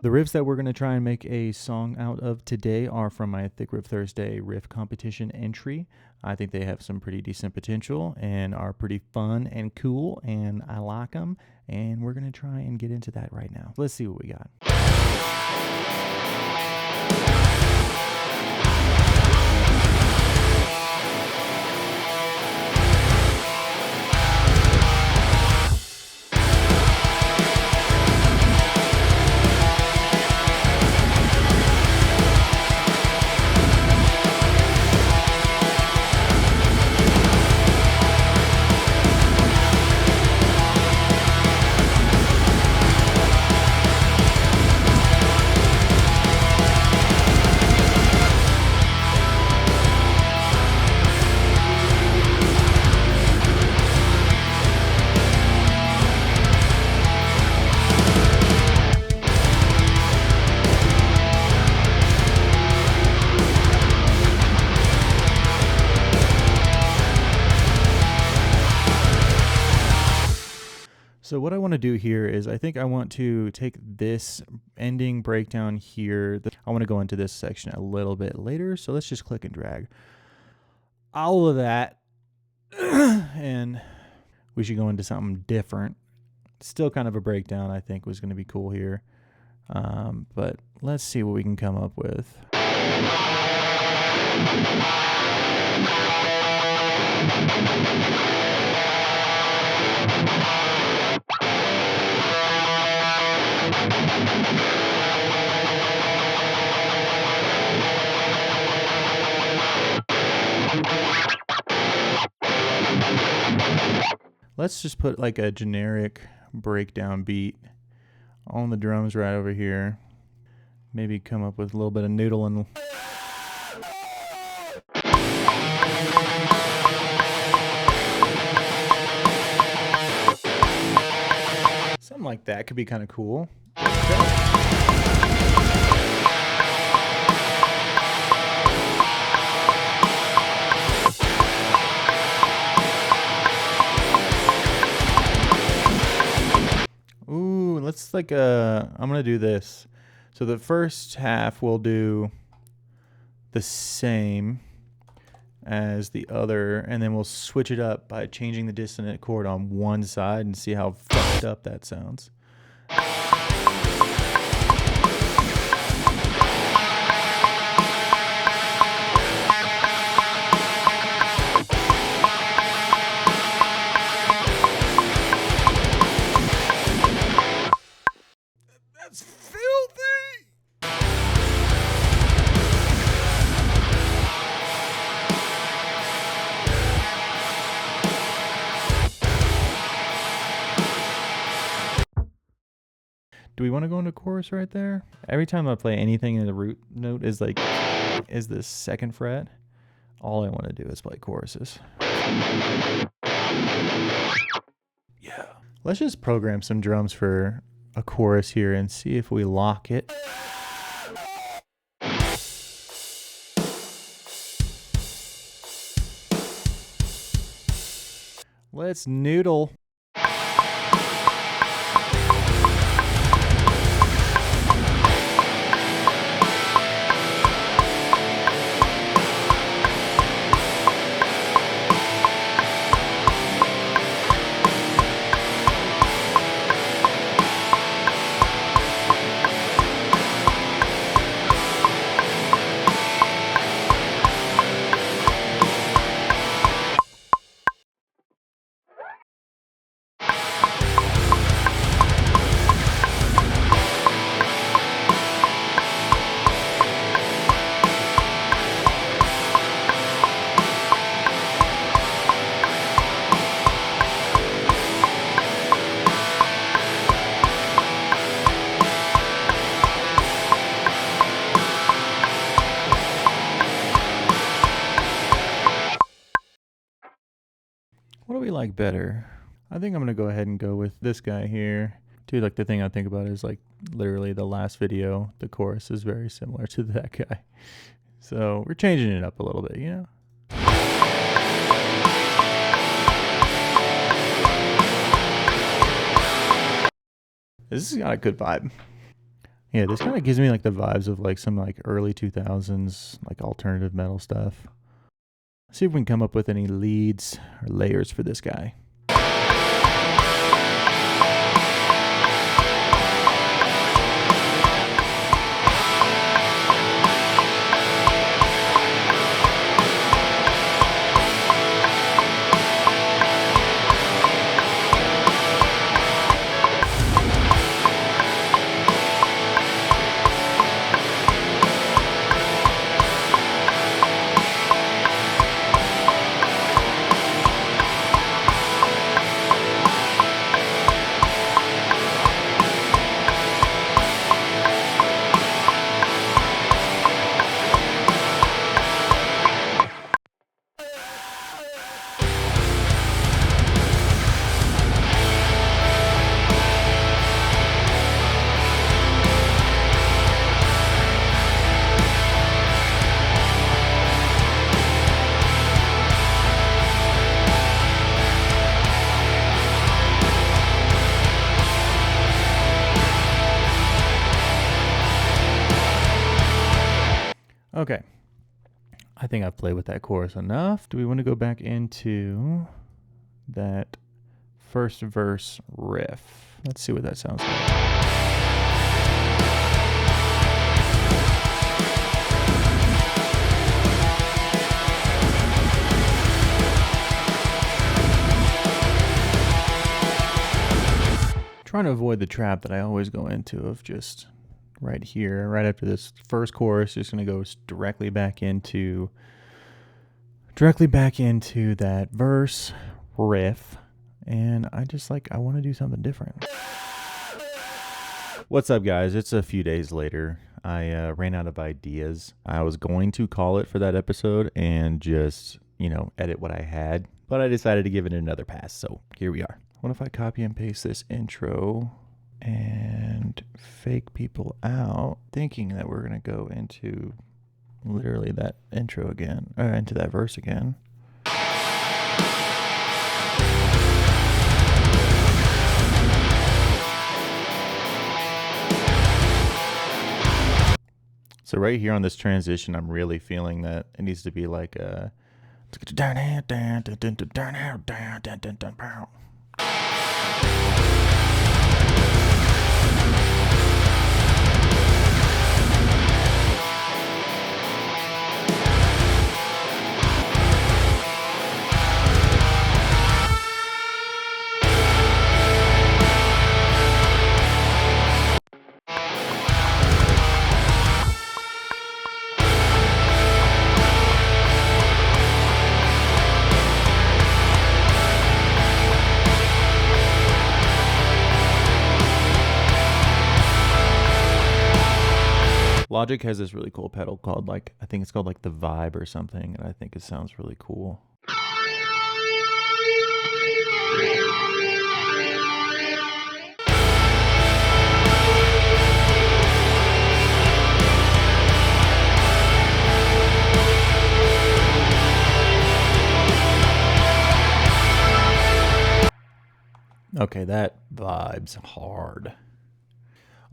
The riffs that we're going to try and make a song out of today are from my Thick Riff Thursday riff competition entry. I think they have some pretty decent potential and are pretty fun and cool, and I like them, and we're going to try and get into that right now. Let's see what we got. So what I want to do here is I think I want to take this ending breakdown here. I want to go into this section a little bit later. So let's just click and drag all of that. And we should go into something different. Still kind of a breakdown I think was going to be cool here. But let's see what we can come up with. Let's just put like a generic breakdown beat on the drums right over here. Maybe come up with a little bit of noodling. Something like that could be kind of cool. Ooh, let's like I'm gonna do this. So the first half we'll do the same as the other, and then we'll switch it up by changing the dissonant chord on one side and see how fucked up that sounds. That's filthy! Do we want to go into chorus right there? Every time I play anything in the root note is the second fret. All I want to do is play choruses. Yeah. Let's just program some drums for a chorus here and see if we lock it. Let's noodle. What do we like better? I think I'm gonna go ahead and go with this guy here. Dude, like the thing I think about is like literally the last video, the chorus is very similar to that guy. So we're changing it up a little bit, you know? This has got a good vibe. Yeah, this kind of gives me like the vibes of like some like early 2000s like alternative metal stuff. See if we can come up with any leads or layers for this guy. Okay. I think I've played with that chorus enough. Do we want to go back into that first verse riff? Let's see what that sounds like. Trying to avoid the trap that I always go into of just right here, right after this first chorus, just going to go directly back into that verse riff. And I want to do something different. What's up, guys? It's a few days later. I ran out of ideas. I was going to call it for that episode and just, edit what I had, but I decided to give it another pass. So here we are. What if I copy and paste this intro and fake people out, thinking that we're going to go into literally that intro again, or into that verse again. So right here on this transition, I'm really feeling that it needs to be like a Logic has this really cool pedal called I think it's called like the Vibe or something, and I think it sounds really cool. Okay, that vibes hard.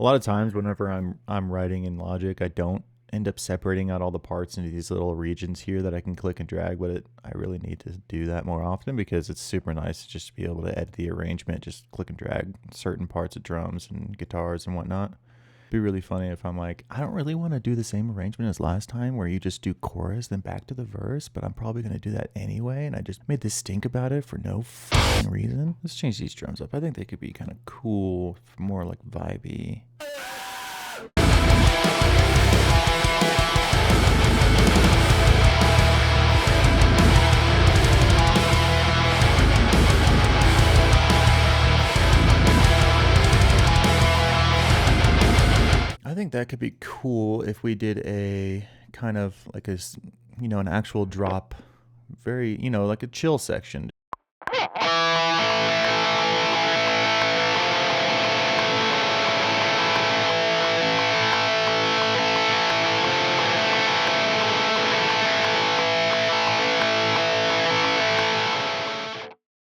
A lot of times whenever I'm writing in Logic, I don't end up separating out all the parts into these little regions here that I can click and drag, but I really need to do that more often because it's super nice just to be able to edit the arrangement, just click and drag certain parts of drums and guitars and whatnot. It'd be really funny if I'm like, I don't really want to do the same arrangement as last time where you just do chorus then back to the verse, but I'm probably going to do that anyway, and I just made this stink about it for no fucking reason. Let's change these drums up. I think they could be kind of cool, more like vibey. I think that could be cool if we did a kind of like an actual drop, very, like a chill section.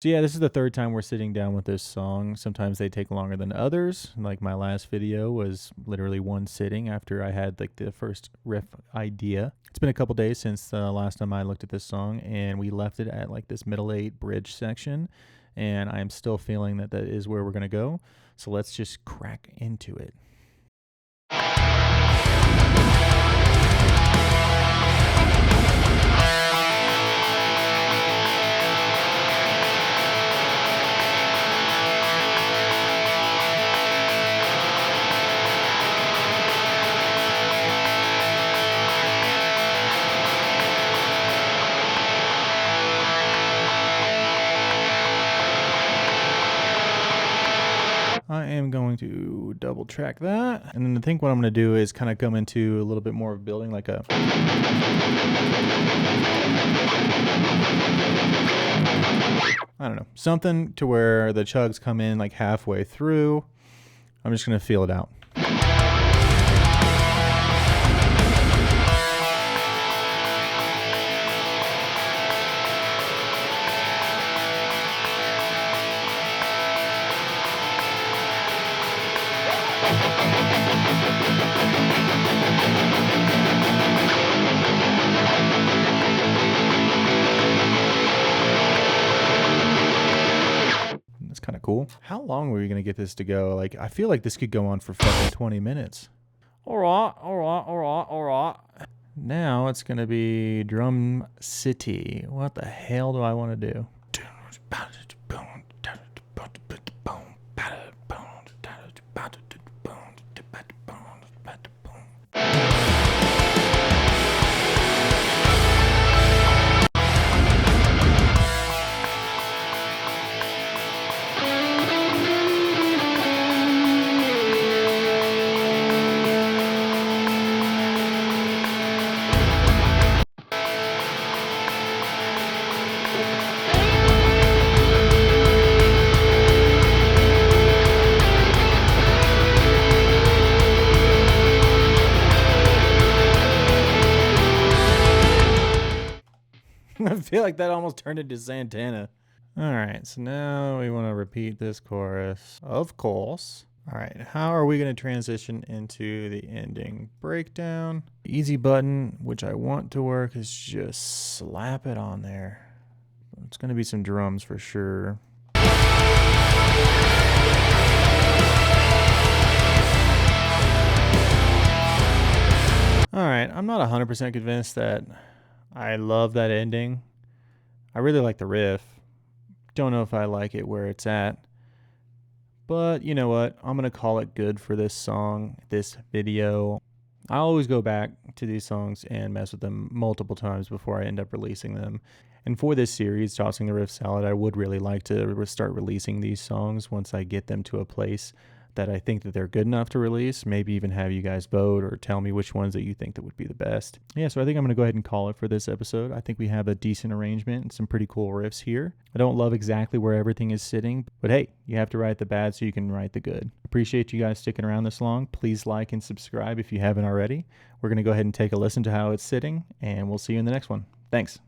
So yeah, this is the third time we're sitting down with this song. Sometimes they take longer than others. Like my last video was literally one sitting after I had like the first riff idea. It's been a couple days since the last time I looked at this song, and we left it at like this middle 8 bridge section, and I'm still feeling that that is where we're going to go. So let's just crack into it. I am going to double track that. And then I think what I'm going to do is kind of come into a little bit more of building like a... I don't know. Something to where the chugs come in like halfway through. I'm just going to feel it out. That's kind of cool. How long were we going to get this to go? Like, I feel like this could go on for fucking 20 minutes. All right. Now it's going to be Drum City. What the hell do I want to do? I feel like that almost turned into Santana. All right, so now we want to repeat this chorus, of course. All right, how are we going to transition into the ending breakdown? The easy button, which I want to work, is just slap it on there. It's going to be some drums for sure. All right, I'm not 100% convinced that I love that ending. I really like the riff. Don't know if I like it where it's at. But you know what? I'm going to call it good for this song, this video. I always go back to these songs and mess with them multiple times before I end up releasing them. And for this series, Tossing the Riff Salad, I would really like to start releasing these songs once I get them to a place that I think that they're good enough to release. Maybe even have you guys vote or tell me which ones that you think that would be the best. Yeah, so I think I'm going to go ahead and call it for this episode. I think we have a decent arrangement and some pretty cool riffs here. I don't love exactly where everything is sitting, but hey, you have to write the bad so you can write the good. Appreciate you guys sticking around this long. Please like and subscribe if you haven't already. We're going to go ahead and take a listen to how it's sitting, and we'll see you in the next one. Thanks.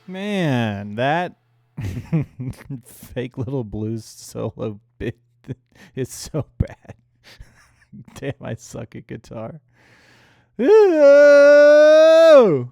Man, that fake little blues solo bit is so bad. Damn, I suck at guitar. Ooh!